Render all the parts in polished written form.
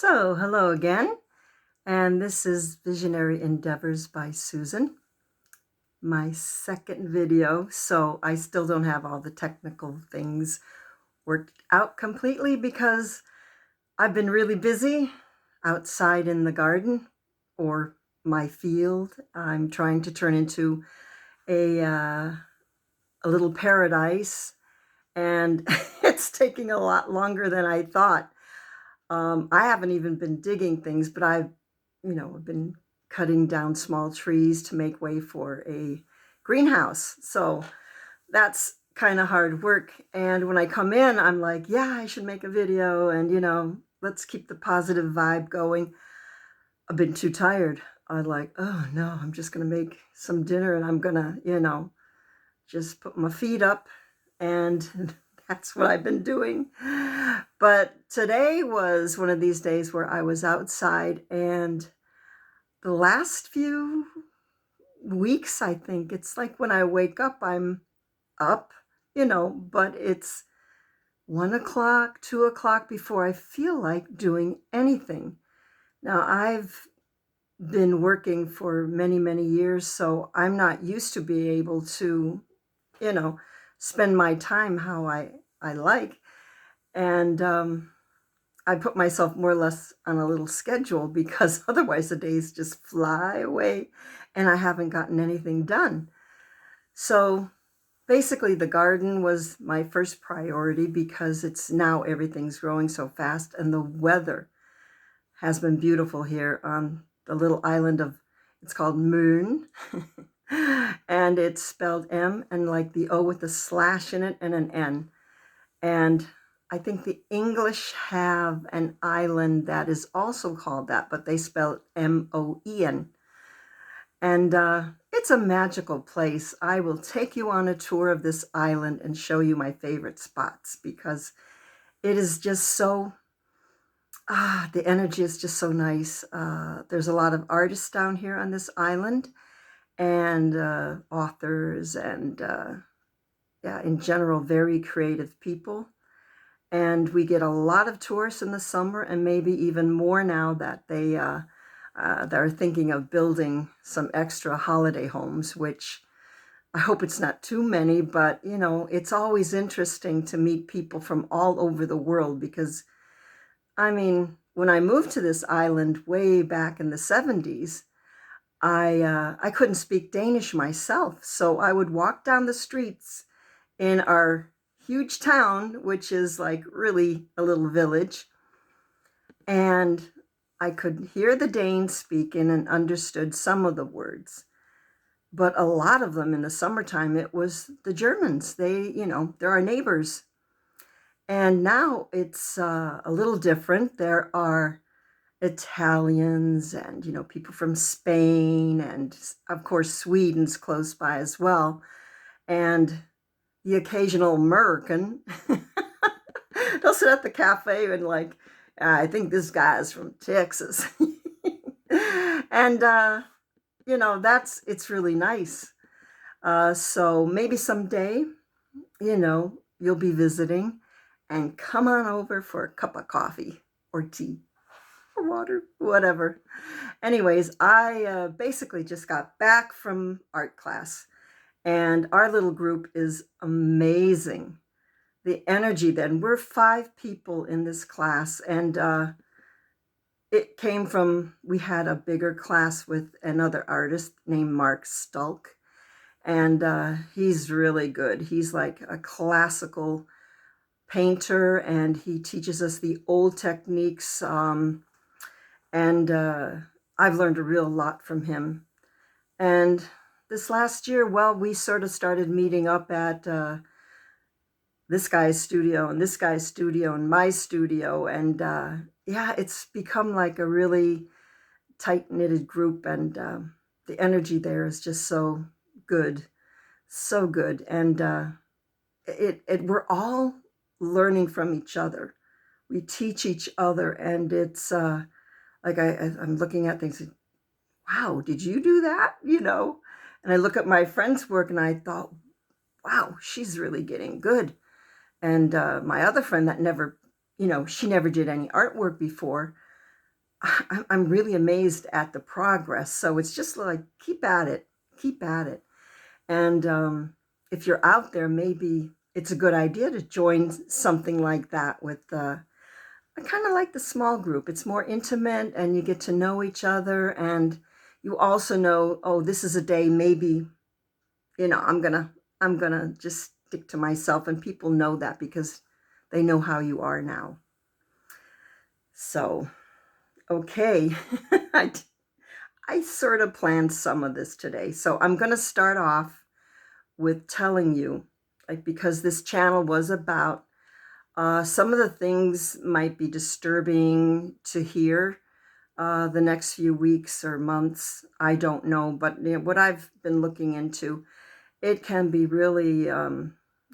Hello again, and this is Visionary Endeavors by Susan, my second video. So I still don't have all the technical things worked out completely because I've been really busy outside in the garden or my field. I'm trying to turn into a little paradise, and it's taking a lot longer than I thought. I haven't even been digging things, but I've been cutting down small trees to make way for a greenhouse. So that's kind of hard work. And when I come in, I'm like, yeah, I should make a video and, let's keep the positive vibe going. I've been too tired. I'm like, oh no, I'm just going to make some dinner and I'm going to, just put my feet up, and that's what I've been doing. But today was one of these days where I was outside, and the last few weeks, I think it's like when I wake up, I'm up, but it's 1 o'clock, 2 o'clock before I feel like doing anything. Now, I've been working for many, many years, so I'm not used to be able to spend my time how I like. And I put myself more or less on a little schedule because otherwise the days just fly away and I haven't gotten anything done. So basically the garden was my first priority because it's now everything's growing so fast, and the weather has been beautiful here on the little island of, it's called Moon. And it's spelled M and like the O with a slash in it and an N. And I think the English have an island that is also called that, but they spell it Moen. And it's a magical place. I will take you on a tour of this island and show you my favorite spots because it is just so, the energy is just so nice. There's a lot of artists down here on this island, and authors, and yeah, in general, very creative people. And we get a lot of tourists in the summer, and maybe even more now that they're thinking of building some extra holiday homes, which I hope it's not too many, but it's always interesting to meet people from all over the world because, I mean, when I moved to this island way back in the 70s, I couldn't speak Danish myself, so I would walk down the streets in our huge town, which is like really a little village, and I could hear the Danes speaking and understood some of the words. But a lot of them in the summertime, it was the Germans. They're our neighbors. And now it's a little different. There are Italians and, people from Spain, and of course, Sweden's close by as well. And the occasional American. They'll sit at the cafe and like, I think this guy's from Texas. And, it's really nice. So maybe someday, you'll be visiting and come on over for a cup of coffee or tea or water, whatever. Anyways, I basically just got back from art class, and our little group is amazing. The energy then, we're 5 people in this class, and it came from, we had a bigger class with another artist named Mark Stulk, and he's really good. He's like a classical painter, and he teaches us the old techniques, and I've learned a real lot from him. And this last year, well, we sort of started meeting up at this guy's studio and this guy's studio and my studio, and yeah, it's become like a really tight-knitted group, and the energy there is just so good, so good. And we're all learning from each other. We teach each other, and it's like I'm looking at things, wow, did you do that? And I look at my friend's work and I thought, wow, she's really getting good. And my other friend that never, she never did any artwork before. I'm really amazed at the progress. So it's just like, keep at it, keep at it. And if you're out there, maybe it's a good idea to join something like that with, I kind of like the small group. It's more intimate and you get to know each other. And you also know, oh, this is a day maybe, I'm gonna just stick to myself. And people know that because they know how you are now. So, okay. I, I sort of planned some of this today. So I'm going to start off with telling you, like, because this channel was about some of the things might be disturbing to hear the next few weeks or months. I don't know. But what I've been looking into, it can be really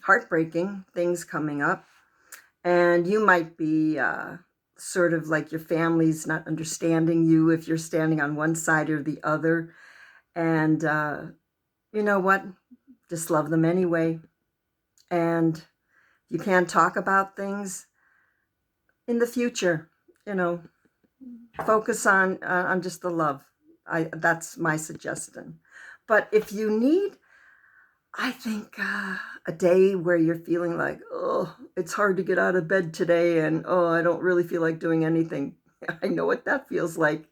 heartbreaking things coming up. And you might be sort of like your family's not understanding you if you're standing on one side or the other. And you know what? Just love them anyway. And you can't talk about things in the future, you know, focus on just the love. That's my suggestion. But if you need, I think a day where you're feeling like, oh, it's hard to get out of bed today, and oh, I don't really feel like doing anything. I know what that feels like.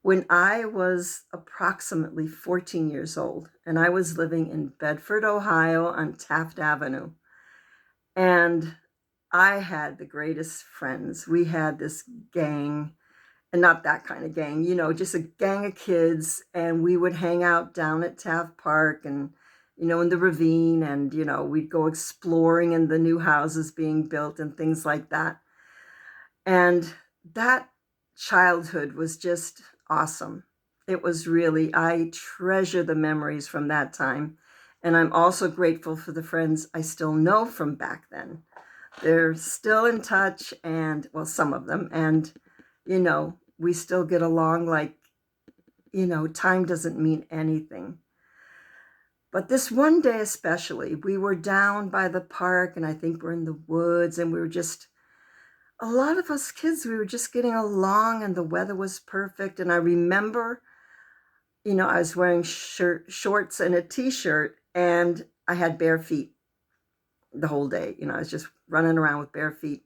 When I was approximately 14 years old, and I was living in Bedford, Ohio on Taft Avenue, and I had the greatest friends. We had this gang, and not that kind of gang, just a gang of kids, and we would hang out down at Taft Park and, in the ravine, and, we'd go exploring in the new houses being built and things like that. And that childhood was just awesome. It was really, I treasure the memories from that time. And I'm also grateful for the friends I still know from back then. They're still in touch, and, well, some of them. And, we still get along like, time doesn't mean anything. But this one day especially, we were down by the park, and I think we're in the woods, and we were just, a lot of us kids, we were just getting along, and the weather was perfect. And I remember, I was wearing shorts and a t-shirt, and I had bare feet the whole day. I was just running around with bare feet,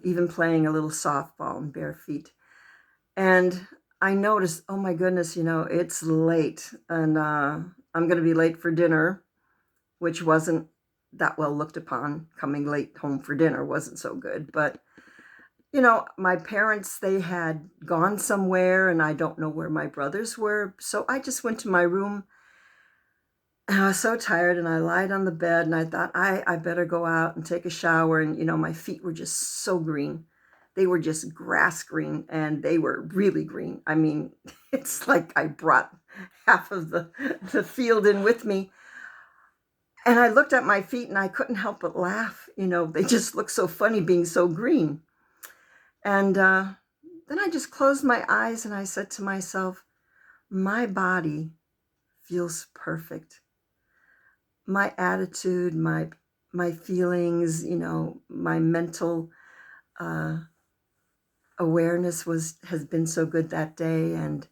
even playing a little softball in bare feet. And I noticed, oh my goodness, it's late, and I'm going to be late for dinner, which wasn't that well looked upon. Coming late home for dinner wasn't so good. But, my parents, they had gone somewhere, and I don't know where my brothers were. So I just went to my room, and I was so tired, and I lied on the bed, and I thought, I better go out and take a shower. And, my feet were just so green. They were just grass green, and they were really green. I mean, it's like I brought half of the field in with me. And I looked at my feet, and I couldn't help but laugh. They just looked so funny being so green. And then I just closed my eyes, and I said to myself, my body feels perfect. My attitude, my feelings, my mental awareness has been so good that day. And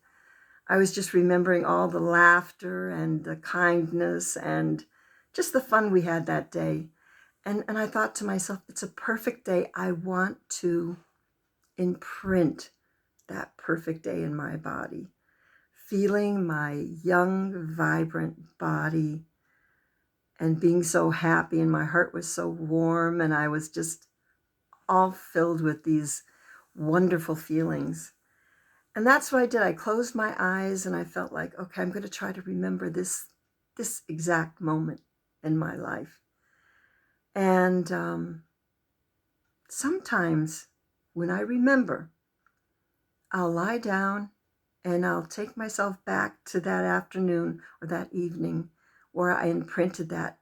I was just remembering all the laughter and the kindness and just the fun we had that day. And I thought to myself, it's a perfect day. I want to imprint that perfect day in my body, feeling my young, vibrant body and being so happy, and my heart was so warm, and I was just all filled with these wonderful feelings. And that's what I did. I closed my eyes, and I felt like, okay, I'm going to try to remember this exact moment in my life. And sometimes when I remember, I'll lie down and I'll take myself back to that afternoon or that evening where I imprinted that.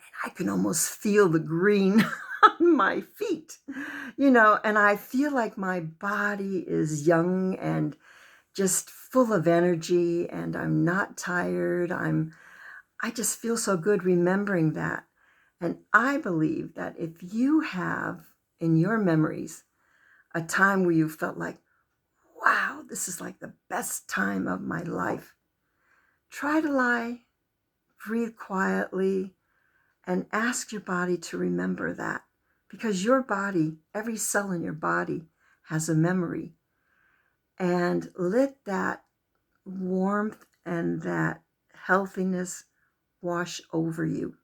And I can almost feel the green on my feet, and I feel like my body is young and just full of energy, and I'm not tired. I just feel so good remembering that. And I believe that if you have in your memories a time where you felt like, wow, this is like the best time of my life. Try to lie, breathe quietly, and ask your body to remember that, because your body, every cell in your body has a memory. And let that warmth and that healthiness wash over you.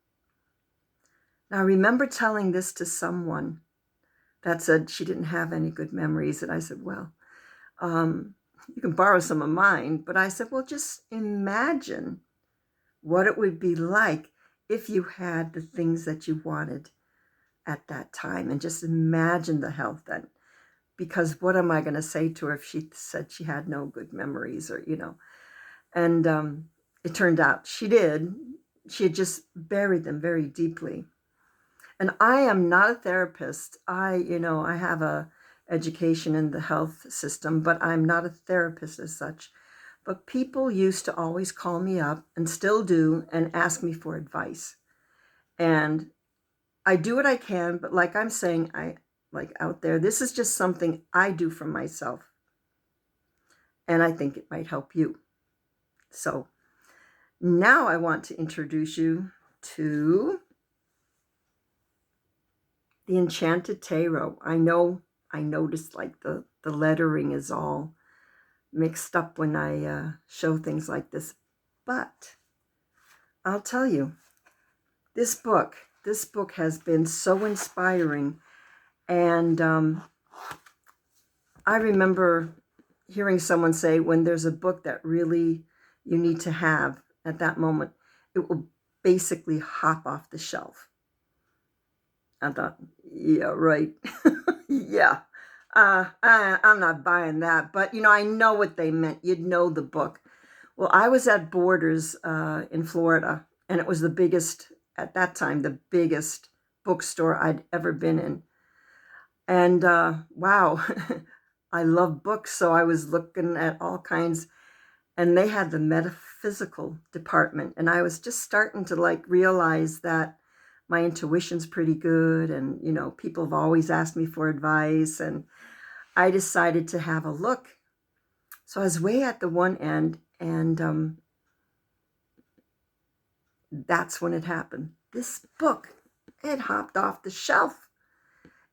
Now, I remember telling this to someone that said she didn't have any good memories. And I said, well, you can borrow some of mine. But I said, well, just imagine what it would be like if you had the things that you wanted at that time. And just imagine the health then. Because what am I going to say to her if she said she had no good memories, or, And it turned out she did. She had just buried them very deeply. And I am not a therapist. I have a education in the health system, but I'm not a therapist as such. But people used to always call me up, and still do, and ask me for advice. And I do what I can, but like I'm saying, like out there, this is just something I do for myself. And I think it might help you. So now I want to introduce you to the Enchanted Tarot. I noticed like the lettering is all mixed up when I show things like this. But I'll tell you, this book has been so inspiring. And I remember hearing someone say, when there's a book that really you need to have at that moment, it will basically hop off the shelf. I thought, yeah, right. Yeah. I'm not buying that. But, I know what they meant. You'd know the book. Well, I was at Borders in Florida, and it was the biggest, at that time, the biggest bookstore I'd ever been in. And wow, I love books. So I was looking at all kinds, and they had the metaphysical department. And I was just starting to like realize that my intuition's pretty good. And, people have always asked me for advice. And I decided to have a look. So I was way at the one end, and that's when it happened. This book, it hopped off the shelf.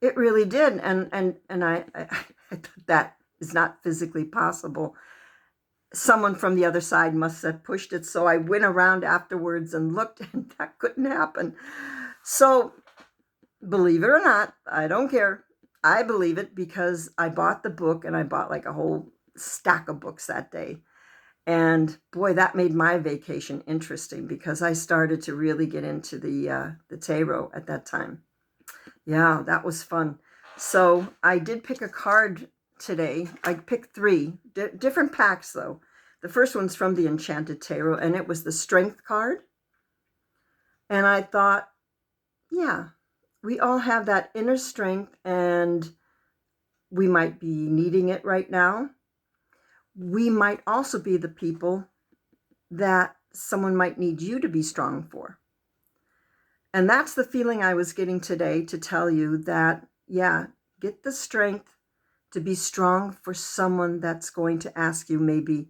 It really did. And I thought that is not physically possible. Someone from the other side must have pushed it. So I went around afterwards and looked, and that couldn't happen. So believe it or not, I don't care. I believe it because I bought the book, and I bought like a whole stack of books that day. And boy, that made my vacation interesting, because I started to really get into the tarot at that time. Yeah, that was fun. So I did pick a card today. I picked three different packs, though. The first one's from the Enchanted Tarot, and it was the Strength card. And I thought, yeah, we all have that inner strength, and we might be needing it right now. We might also be the people that someone might need you to be strong for. And that's the feeling I was getting today, to tell you that, yeah, get the strength to be strong for someone that's going to ask you maybe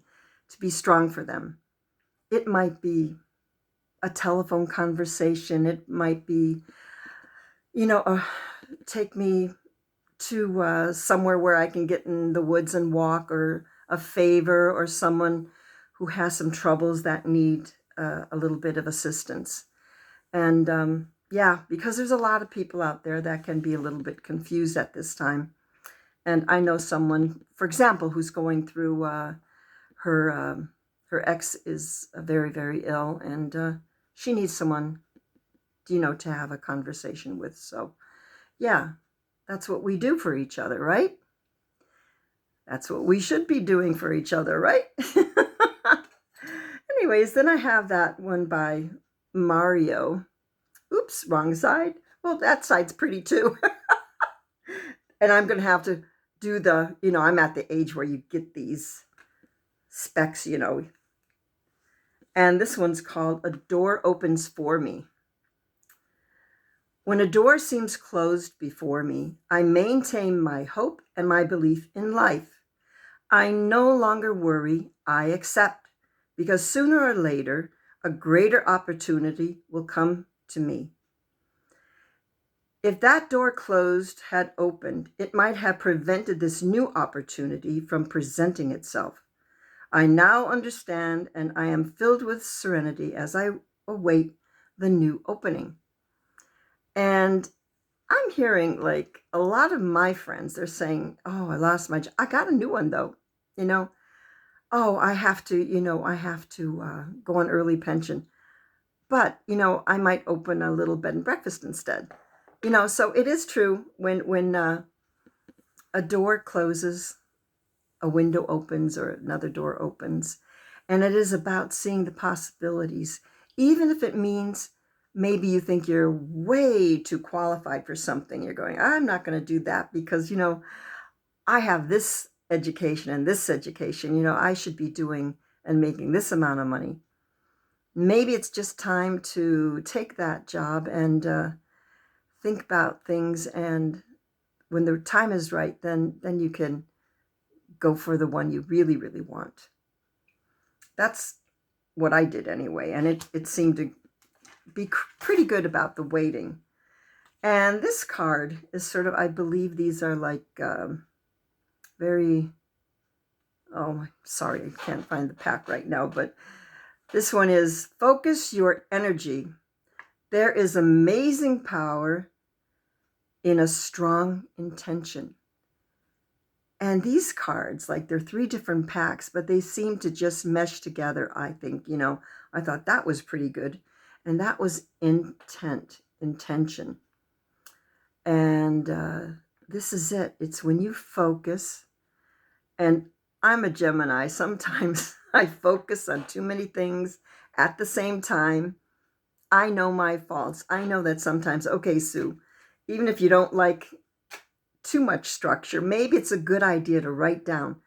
to be strong for them. It might be a telephone conversation. It might be, take me to somewhere where I can get in the woods and walk, or a favor, or someone who has some troubles that need a little bit of assistance. And yeah, because there's a lot of people out there that can be a little bit confused at this time. And I know someone, for example, who's going through her ex is very, very ill, and she needs someone, to have a conversation with. So yeah, that's what we do for each other, right? That's what we should be doing for each other, right? Anyways, then I have that one by Mario. Oops, wrong side. Well, that side's pretty too. And I'm going to have to do the, I'm at the age where you get these specs, And this one's called A Door Opens For Me. When a door seems closed before me, I maintain my hope and my belief in life. I no longer worry, I accept, because sooner or later, a greater opportunity will come to me. If that door closed had opened, it might have prevented this new opportunity from presenting itself. I now understand, and I am filled with serenity as I await the new opening. And I'm hearing like a lot of my friends, they're saying, oh, I lost my job. I got a new one though, you know. Oh, I have to, go on early pension. But, I might open a little bed and breakfast instead. So it is true when a door closes, a window opens or another door opens. And it is about seeing the possibilities, even if it means maybe you think you're way too qualified for something. You're going, I'm not going to do that because, I have this education and this education. I should be doing and making this amount of money. Maybe it's just time to take that job and think about things. And when the time is right, then you can go for the one you really, really want. That's what I did anyway. And it seemed to be pretty good about the waiting. And this card is sort of, I believe these are like very, oh, sorry, I can't find the pack right now, but this one is focus your energy. There is amazing power in a strong intention. And these cards, like they're 3 different packs, but they seem to just mesh together, I think. I thought that was pretty good. And that was intention. And this is it. It's when you focus. And I'm a Gemini. Sometimes I focus on too many things at the same time. I know my faults. I know that sometimes, okay, Sue, even if you don't like too much structure, maybe it's a good idea to write down,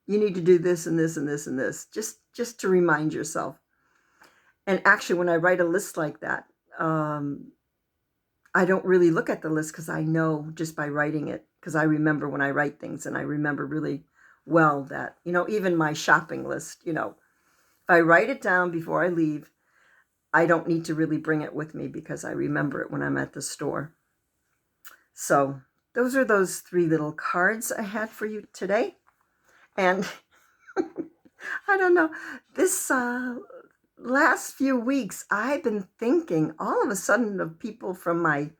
you need to do this and this and this and this, just to remind yourself. And actually, when I write a list like that, I don't really look at the list because I know just by writing it, because I remember when I write things, and I remember really well that, even my shopping list, if I write it down before I leave, I don't need to really bring it with me because I remember it when I'm at the store. So those are those 3 little cards I had for you today. And I don't know, this last few weeks, I've been thinking all of a sudden of people from my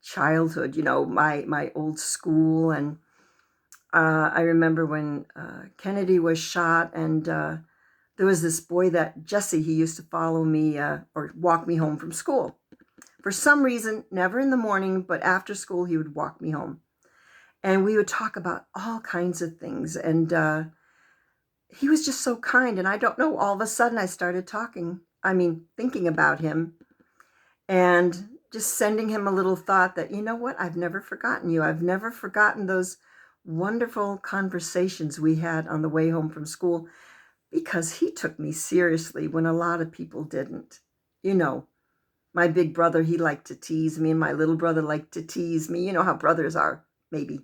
childhood, my old school. And I remember when Kennedy was shot, and there was this boy that Jesse, he used to follow me or walk me home from school. For some reason, never in the morning, but after school, he would walk me home. And we would talk about all kinds of things. And he was just so kind. And I don't know, all of a sudden I started thinking about him and just sending him a little thought that, you know what, I've never forgotten you. I've never forgotten those wonderful conversations we had on the way home from school, because he took me seriously when a lot of people didn't. My big brother, he liked to tease me, and my little brother liked to tease me. You know how brothers are, maybe.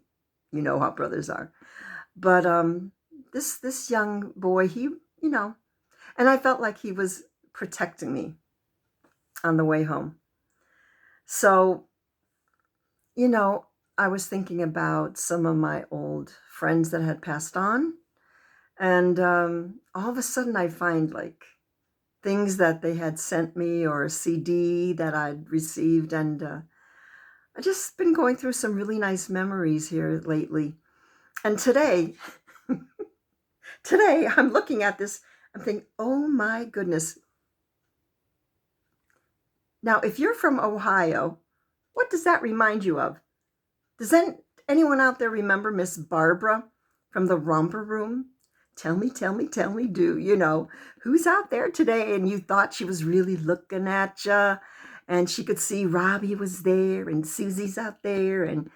You know how brothers are. But this young boy, he, and I felt like he was protecting me on the way home. So, I was thinking about some of my old friends that had passed on. And all of a sudden I find like things that they had sent me, or a CD that I'd received. And I just been going through some really nice memories here lately. And today I'm looking at this, I'm thinking, oh my goodness. Now, if you're from Ohio, what does that remind you of? Does anyone out there remember Miss Barbara from the Romper Room? Tell me, do. Who's out there today and you thought she was really looking at you, and she could see Robbie was there, and Susie's out there, and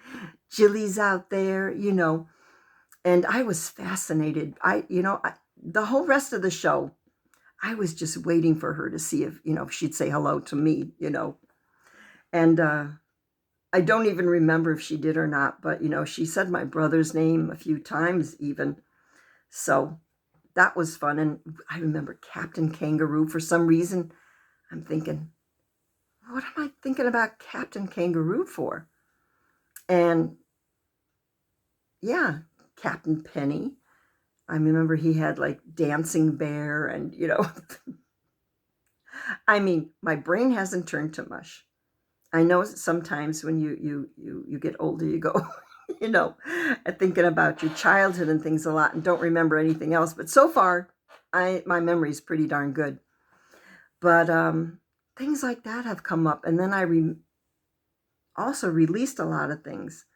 Jilly's out there, and I was fascinated. The whole rest of the show, I was just waiting for her to see if she'd say hello to me, and I don't even remember if she did or not, but, she said my brother's name a few times even. So that was fun. And I remember Captain Kangaroo. For some reason, I'm thinking, what am I thinking about Captain Kangaroo for? And yeah, Captain Penny. I remember he had like Dancing Bear and, I mean, my brain hasn't turned to mush. I know sometimes when you get older, you go, thinking about your childhood and things a lot and don't remember anything else. But so far, my memory is pretty darn good. But things like that have come up. And then I also released a lot of things.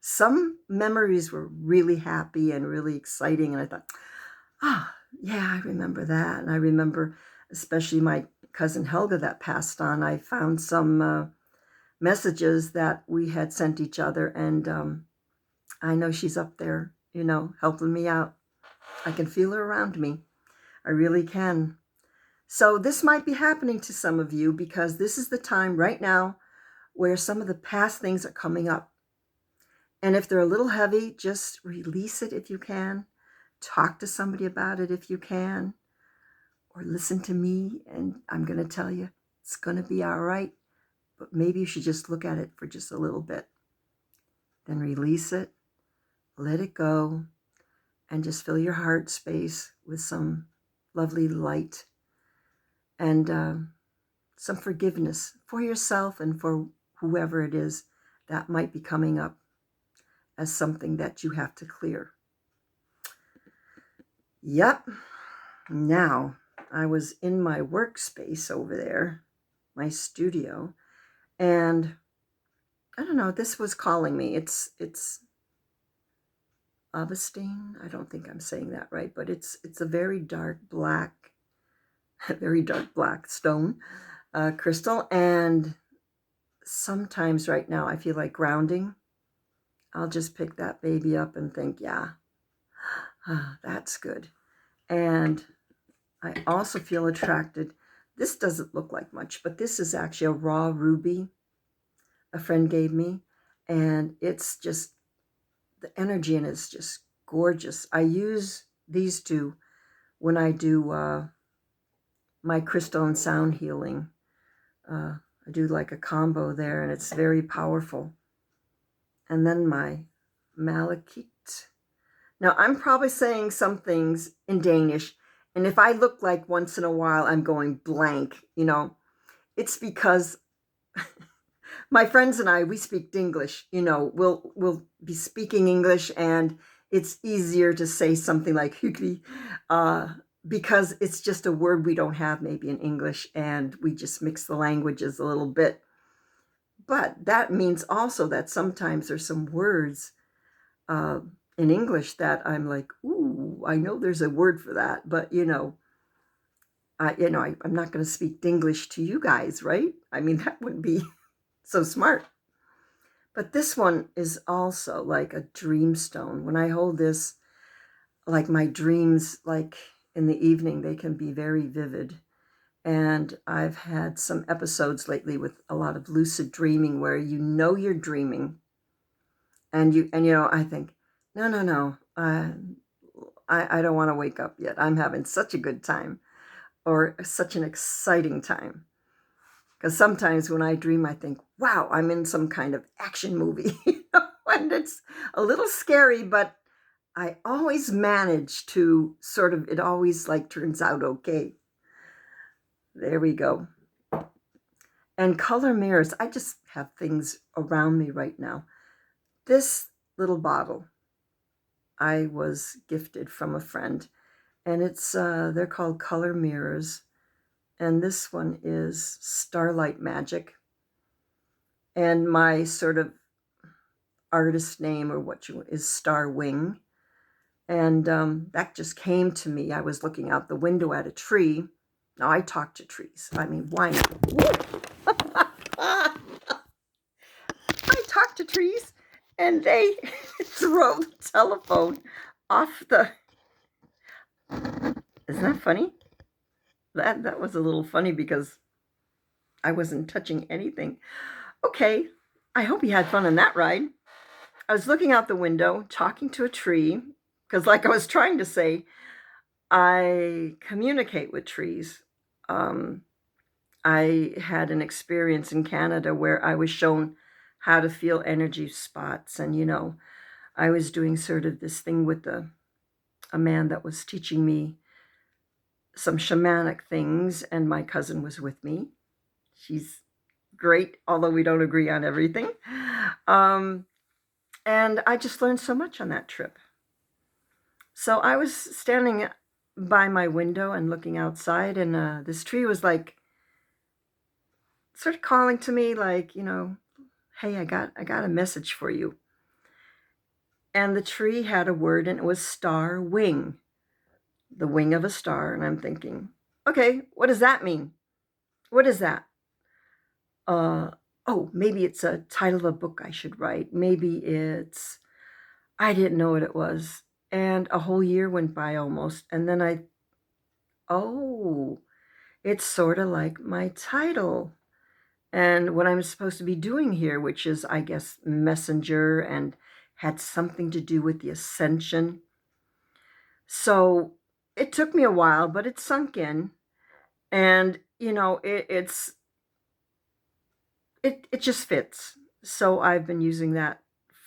Some memories were really happy and really exciting. And I thought, yeah, I remember that. And I remember especially my cousin Helga that passed on. I found some messages that we had sent each other. And I know she's up there, helping me out. I can feel her around me. I really can. So this might be happening to some of you because this is the time right now where some of the past things are coming up. And if they're a little heavy, just release it if you can. Talk to somebody about it if you can. Or listen to me and I'm going to tell you it's going to be all right. But maybe you should just look at it for just a little bit. Then release it, let it go, and just fill your heart space with some lovely light and some forgiveness for yourself and for whoever it is that might be coming up as something that you have to clear. Yep. Now, I was in my workspace over there, my studio, and I don't know, this was calling me. It's Avestein. I don't think I'm saying that right, but it's a very dark black stone crystal. And sometimes right now I feel like grounding. I'll just pick that baby up and think, yeah, that's good. And I also feel attracted. This doesn't look like much, but this is actually a raw ruby a friend gave me. And it's just, the energy in it is just gorgeous. I use these two when I do my crystal and sound healing. I do like a combo there, and it's very powerful. And then my malachite. Now, I'm probably saying some things in Danish, and if I look like once in a while I'm going blank, it's because my friends and I, we speak English. We'll be speaking English, and it's easier to say something like hyggelig, because it's just a word we don't have maybe in English, and we just mix the languages a little bit. But that means also that sometimes there's some words in English that I'm like, ooh, I know there's a word for that, but I'm not going to speak English to you guys, right? I mean, that wouldn't be so smart. But this one is also like a dream stone. When I hold this, like my dreams, like in the evening, they can be very vivid. And I've had some episodes lately with a lot of lucid dreaming where you're dreaming. And I think, no, I don't want to wake up yet. I'm having such a good time or such an exciting time. Because sometimes when I dream, I think, wow, I'm in some kind of action movie. And it's a little scary, but I always manage to it always like turns out okay. There we go. And color mirrors, I just have things around me right now. This little bottle I was gifted from a friend, and they're called color mirrors. And this one is Starlight Magic. And my sort of artist name is Star Wing. And that just came to me. I was looking out the window at a tree. Now, I talk to trees. I mean, why not? I talk to trees, and they throw the telephone off the... Isn't that funny? That was a little funny because I wasn't touching anything. Okay, I hope you had fun on that ride. I was looking out the window, talking to a tree, because like I was trying to say, I communicate with trees. I had an experience in Canada where I was shown how to feel energy spots. And, I was doing sort of this thing with a man that was teaching me some shamanic things, and my cousin was with me. She's great, although we don't agree on everything. And I just learned so much on that trip. So I was standing by my window and looking outside, and this tree was like sort of calling to me, like, hey, I got a message for you. And the tree had a word, and it was star wing, the wing of a star. And I'm thinking, okay, what does that mean? What is that? Oh, maybe it's a title of a book I should write. Maybe it's, I didn't know what it was. And a whole year went by almost. And then oh, it's sort of like my title and what I'm supposed to be doing here, which is, I guess, messenger, and had something to do with the ascension. So it took me a while, but it sunk in. And, it just fits. So I've been using that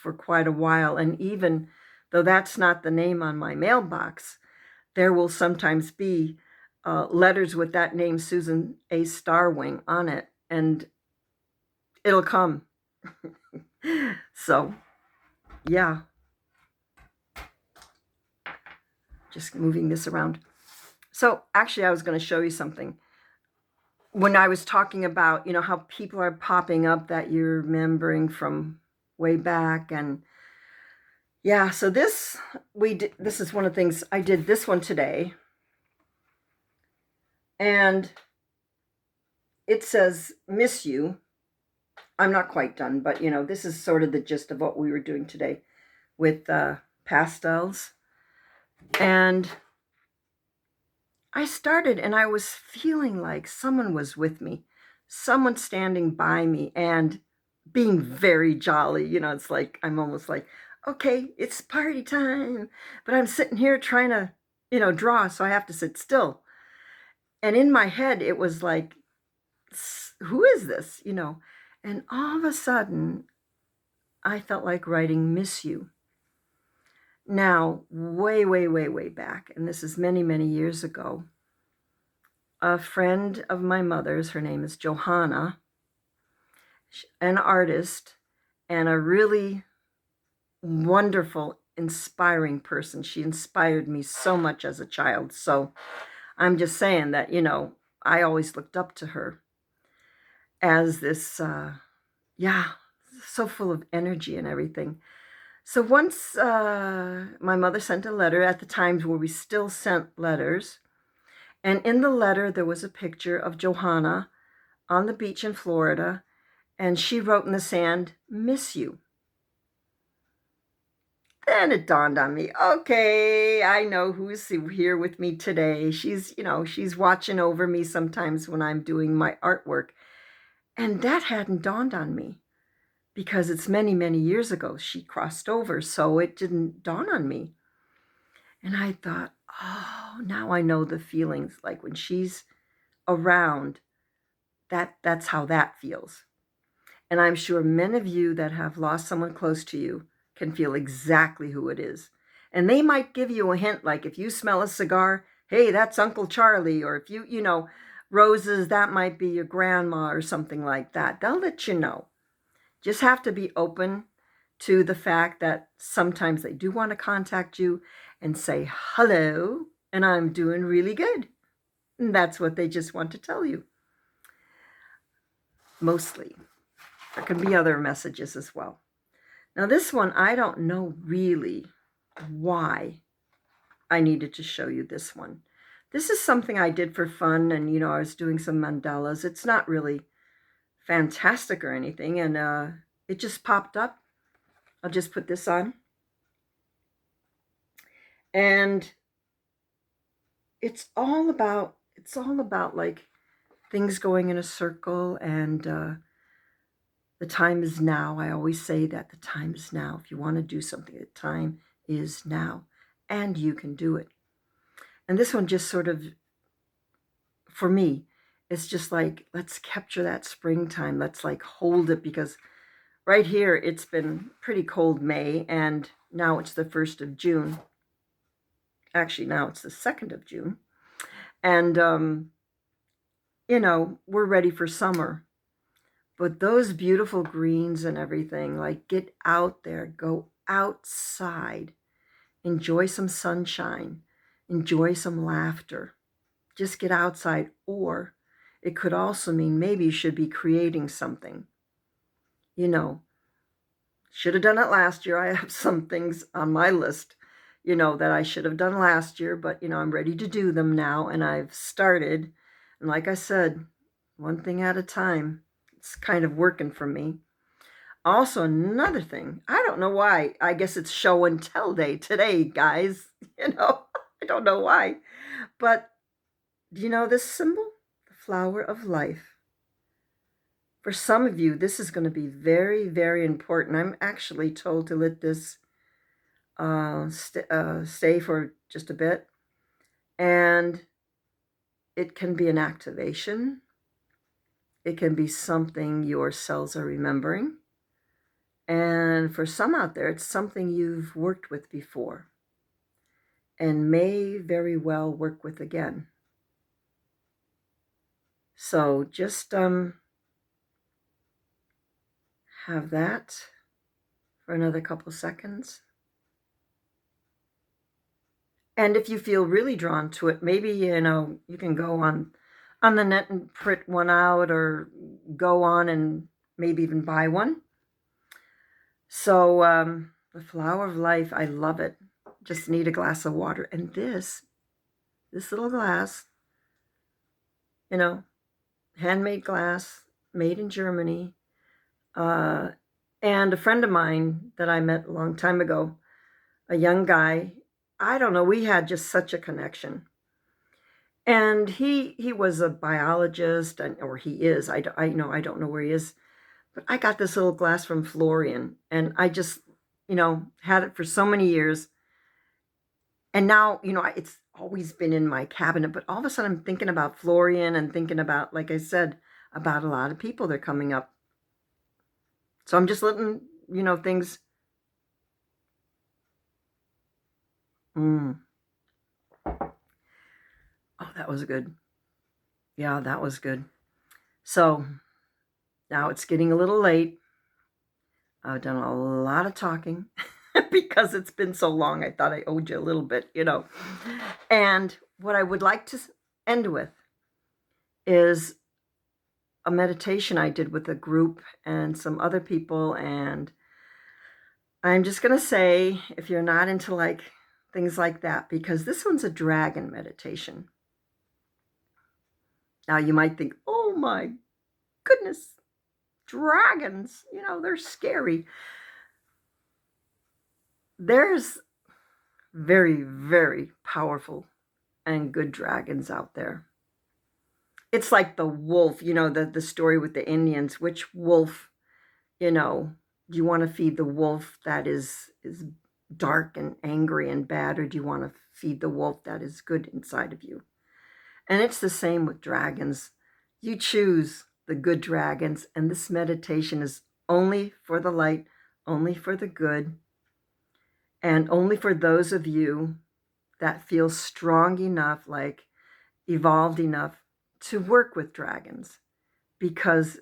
for quite a while. And even though that's not the name on my mailbox, there will sometimes be letters with that name, Susan A. Starwing, on it. And it'll come. So, yeah. Just moving this around. So actually, I was going to show you something. When I was talking about, how people are popping up that you're remembering from way back. And yeah, so this is one of the things I did this one today. And it says, miss you. I'm not quite done, but this is sort of the gist of what we were doing today with pastels. And I started, and I was feeling like someone was with me, someone standing by me and being very jolly. It's like, I'm almost like, okay, it's party time, but I'm sitting here trying to, draw, so I have to sit still. And in my head, it was like, who is this? And all of a sudden, I felt like writing miss you. Now, way, way, way, way back, and this is many, many years ago, a friend of my mother's, her name is Johanna, an artist and a really wonderful, inspiring person. She inspired me so much as a child. So I'm just saying that, I always looked up to her as this, so full of energy and everything. So once my mother sent a letter at the times where we still sent letters. And in the letter, there was a picture of Johanna on the beach in Florida. And she wrote in the sand, miss you. Then it dawned on me, okay, I know who's here with me today. She's watching over me sometimes when I'm doing my artwork. And that hadn't dawned on me because it's many, many years ago she crossed over, so it didn't dawn on me. And I thought, oh, now I know the feelings, like when she's around, that's how that feels. And I'm sure many of you that have lost someone close to you can feel exactly who it is. And they might give you a hint, like if you smell a cigar, hey, that's Uncle Charlie. Or if you, roses, that might be your grandma or something like that. They'll let you know. Just have to be open to the fact that sometimes they do want to contact you and say, hello, and I'm doing really good. And that's what they just want to tell you. Mostly. There can be other messages as well. Now this one, I don't know really why I needed to show you this one. This is something I did for fun, and I was doing some mandalas. It's not really fantastic or anything, and it just popped up. I'll just put this on. And it's all about like things going in a circle, and The time is now. I always say that the time is now. If you want to do something, the time is now. And you can do it. And this one just sort of, for me, it's just like, let's capture that springtime. Let's like hold it, because right here, it's been pretty cold May, and now it's the 1st of June. Actually, now it's the 2nd of June. And, you know, we're ready for summer. But those beautiful greens and everything, like, get out there, go outside, enjoy some sunshine, enjoy some laughter. Just get outside. Or it could also mean maybe you should be creating something. You know, should have done it last year. I have some things on my list, you know, that I should have done last year, but, you know, I'm ready to do them now, and I've started. And like I said, one thing at a time. It's kind of working for me. Also, another thing, I don't know why. I guess it's show and tell day today, guys. You know, I don't know why. But do you know this symbol? The flower of life. For some of you, this is going to be very, very important. I'm actually told to let this stay for just a bit. And it can be an activation. It can be something your cells are remembering. And for some out there, it's something you've worked with before and may very well work with again. So just have that for another couple seconds. And if you feel really drawn to it, maybe, you know, you can go on the net and print one out, or go on and maybe even buy one. So the flower of life, I love it. Just need a glass of water. And this little glass, you know, handmade glass, made in Germany. And a friend of mine that I met a long time ago, a young guy, I don't know, we had just such a connection. And he was a biologist, or he is. I don't know where he is. But I got this little glass from Florian, and I just, you know, had it for so many years. And now, you know, it's always been in my cabinet, but all of a sudden I'm thinking about Florian, and thinking about, like I said, about a lot of people that are coming up. So I'm just letting, you know, things. Oh, that was good. Yeah, that was good. So now it's getting a little late. I've done a lot of talking because it's been so long. I thought I owed you a little bit, you know. And what I would like to end with is a meditation I did with a group and some other people. And I'm just going to say, if you're not into like things like that, because this one's a dragon meditation. Now you might think, oh my goodness, dragons, you know, they're scary. There's very, very powerful and good dragons out there. It's like the wolf, you know, the story with the Indians. Which wolf, you know, do you want to feed the wolf that is dark and angry and bad, or do you want to feed the wolf that is good inside of you? And it's the same with dragons. You choose the good dragons, and this meditation is only for the light, only for the good, and only for those of you that feel strong enough, like evolved enough to work with dragons. Because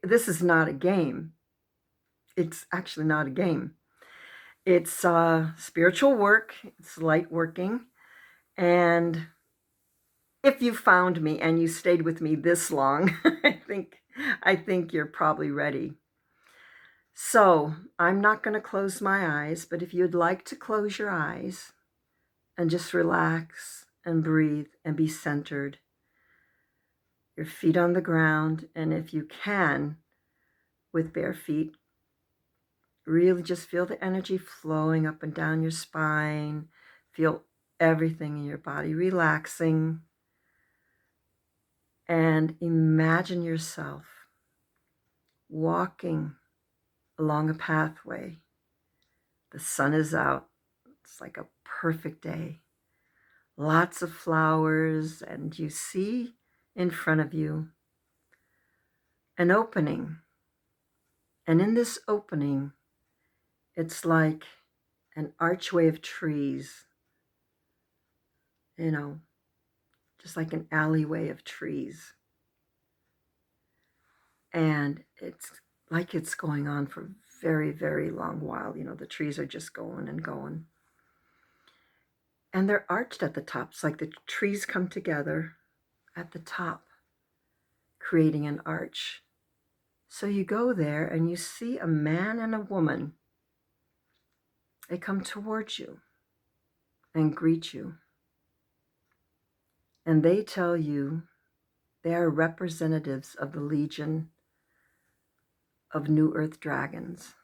this is not a game. It's actually not a game. It's spiritual work. It's light working. And if you found me and you stayed with me this long, I think you're probably ready. So I'm not going to close my eyes, but if you'd like to close your eyes and just relax and breathe and be centered, your feet on the ground, and if you can, with bare feet, really just feel the energy flowing up and down your spine. Feel everything in your body relaxing. And imagine yourself walking along a pathway. The sun is out. It's like a perfect day. Lots of flowers, and you see in front of you an opening. And in this opening, it's like an archway of trees, just like an alleyway of trees. And it's like it's going on for a very, very long while. The trees are just going and going. And they're arched at the top. It's like the trees come together at the top, creating an arch. So you go there and you see a man and a woman. They come towards you and greet you. And they tell you they are representatives of the Legion of New Earth Dragons.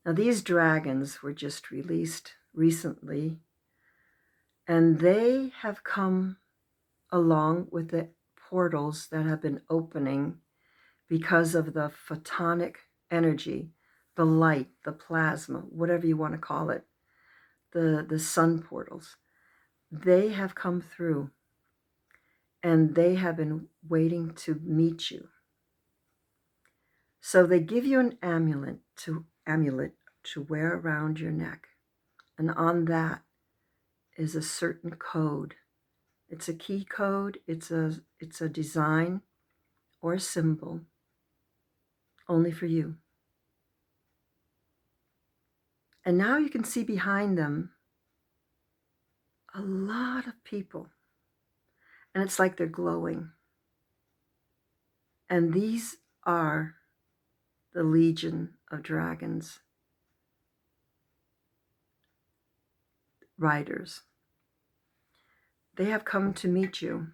Now, these dragons were just released recently, and they have come along with the portals that have been opening because of the photonic energy, the light, the plasma, whatever you want to call it, the sun portals. They have come through, and they have been waiting to meet you. So they give you an amulet to wear around your neck. And on that is a certain code. It's a key code. It's a design or a symbol only for you. And now you can see behind them a lot of people. And it's like they're glowing. And these are the Legion of Dragons riders. They have come to meet you.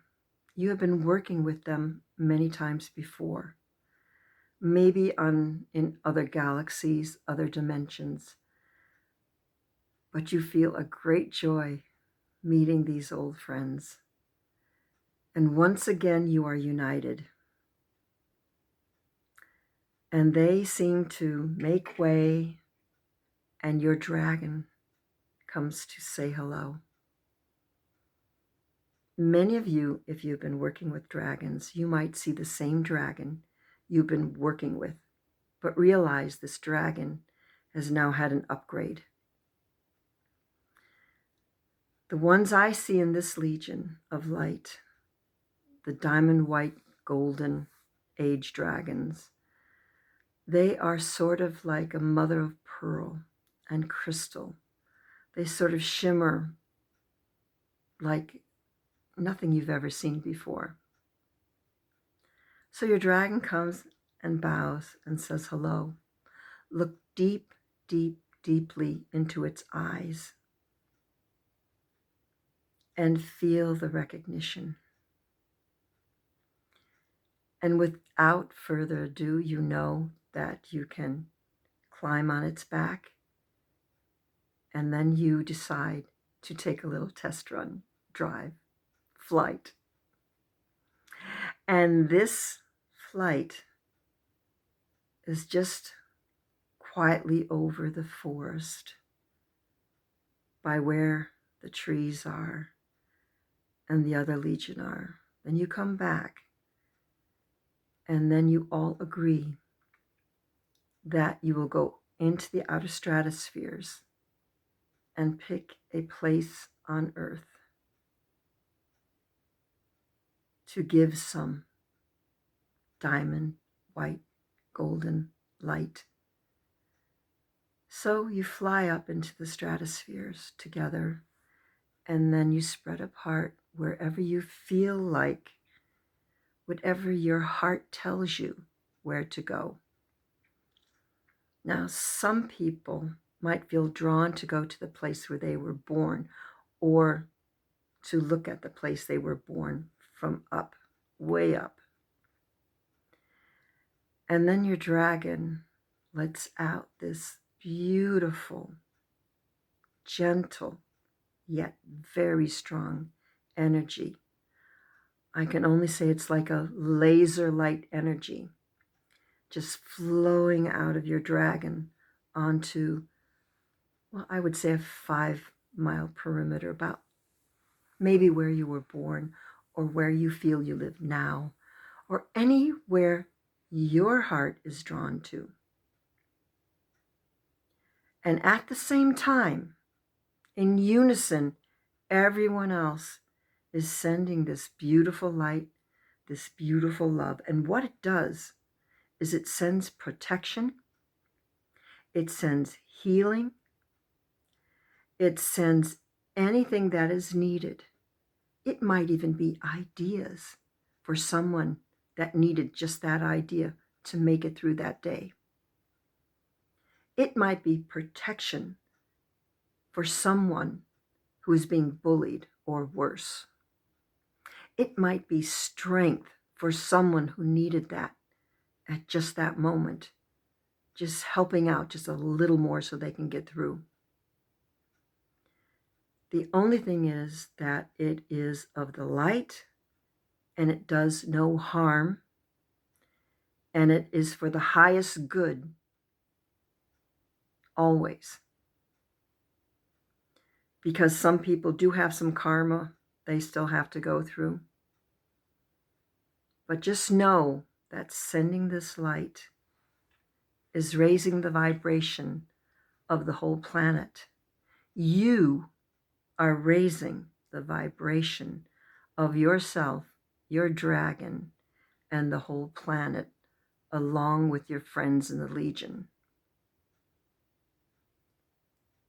You have been working with them many times before, maybe in other galaxies, other dimensions, but you feel a great joy meeting these old friends. And once again, you are united. And they seem to make way, and your dragon comes to say hello. Many of you, if you've been working with dragons, you might see the same dragon you've been working with, but realize this dragon has now had an upgrade. The ones I see in this Legion of Light, the diamond white golden age dragons, they are sort of like a mother of pearl and crystal. They sort of shimmer like nothing you've ever seen before. So your dragon comes and bows and says hello. Look deep, deep, deeply into its eyes and feel the recognition. And without further ado, you know that you can climb on its back, and then you decide to take a little test run, drive, flight. And this flight is just quietly over the forest by where the trees are and the other Legion are. Then you come back, and then you all agree that you will go into the outer stratospheres and pick a place on Earth to give some diamond, white, golden light. So you fly up into the stratospheres together, and then you spread apart wherever you feel like, whatever your heart tells you where to go. Now, some people might feel drawn to go to the place where they were born, or to look at the place they were born from up, way up. And then your dragon lets out this beautiful, gentle, yet very strong energy. I can only say it's like a laser light energy. just flowing out of your dragon onto, well, I would say a 5-mile perimeter, about maybe where you were born or where you feel you live now, or anywhere your heart is drawn to. And at the same time, in unison, everyone else is sending this beautiful light, this beautiful love. And what it does is it sends protection, it sends healing, it sends anything that is needed. It might even be ideas for someone that needed just that idea to make it through that day. It might be protection for someone who is being bullied or worse. It might be strength for someone who needed that at just that moment, just helping out just a little more so they can get through. The only thing is that it is of the light and it does no harm and it is for the highest good always. Because some people do have some karma they still have to go through. But just know that sending this light is raising the vibration of the whole planet. You are raising the vibration of yourself, your dragon, and the whole planet, along with your friends in the Legion.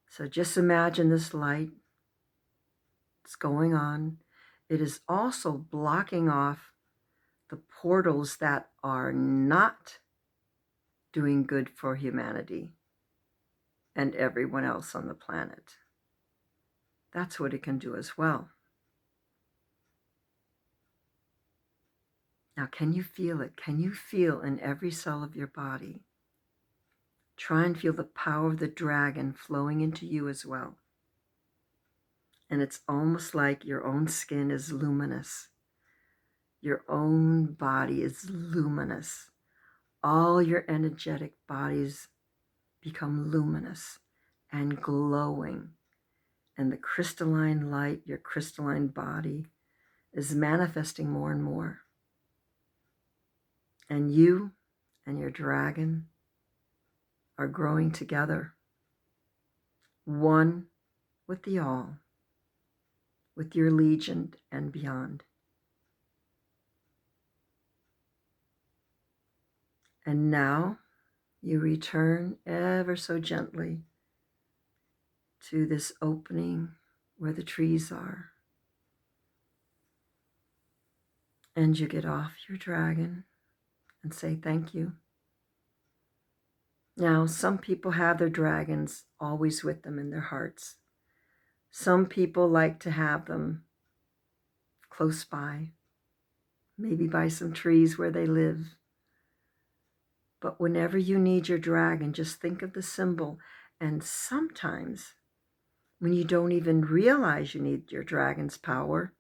So just imagine this light. It's going on. It is also blocking off the portals that are not doing good for humanity and everyone else on the planet. That's what it can do as well. Now, can you feel it? Can you feel in every cell of your body? Try and feel the power of the dragon flowing into you as well. And it's almost like your own skin is luminous. Your own body is luminous. All your energetic bodies become luminous and glowing. And the crystalline light, your crystalline body, is manifesting more and more. And you and your dragon are growing together, one with the all, with your Legion and beyond. And now you return ever so gently to this opening where the trees are. And you get off your dragon and say thank you. Now, some people have their dragons always with them in their hearts. Some people like to have them close by, maybe by some trees where they live. But whenever you need your dragon, just think of the symbol. And sometimes, when you don't even realize you need your dragon's power,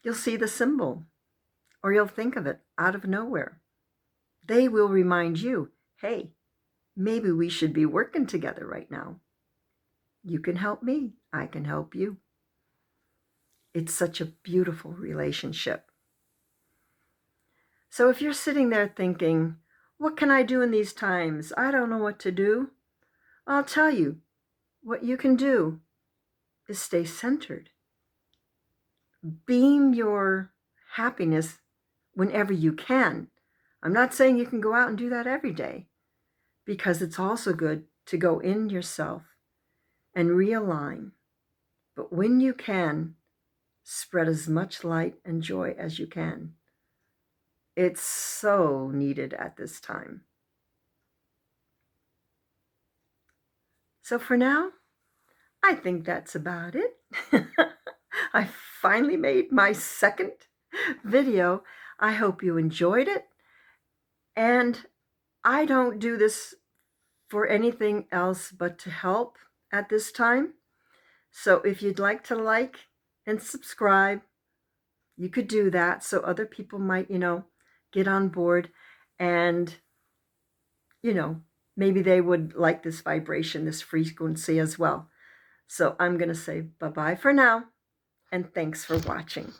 you'll see the symbol, or you'll think of it out of nowhere. They will remind you, hey, maybe we should be working together right now. You can help me, I can help you. It's such a beautiful relationship. So if you're sitting there thinking, what can I do in these times? I don't know what to do. I'll tell you, what you can do is stay centered. Beam your happiness whenever you can. I'm not saying you can go out and do that every day, because it's also good to go in yourself and realign. But when you can, spread as much light and joy as you can. It's so needed at this time. So for now, I think that's about it. I finally made my second video. I hope you enjoyed it. And I don't do this for anything else but to help at this time. So if you'd like to like and subscribe, you could do that so other people might, get on board And, you know, maybe they would like this vibration, this frequency as well. So I'm going to say bye-bye for now, and thanks for watching.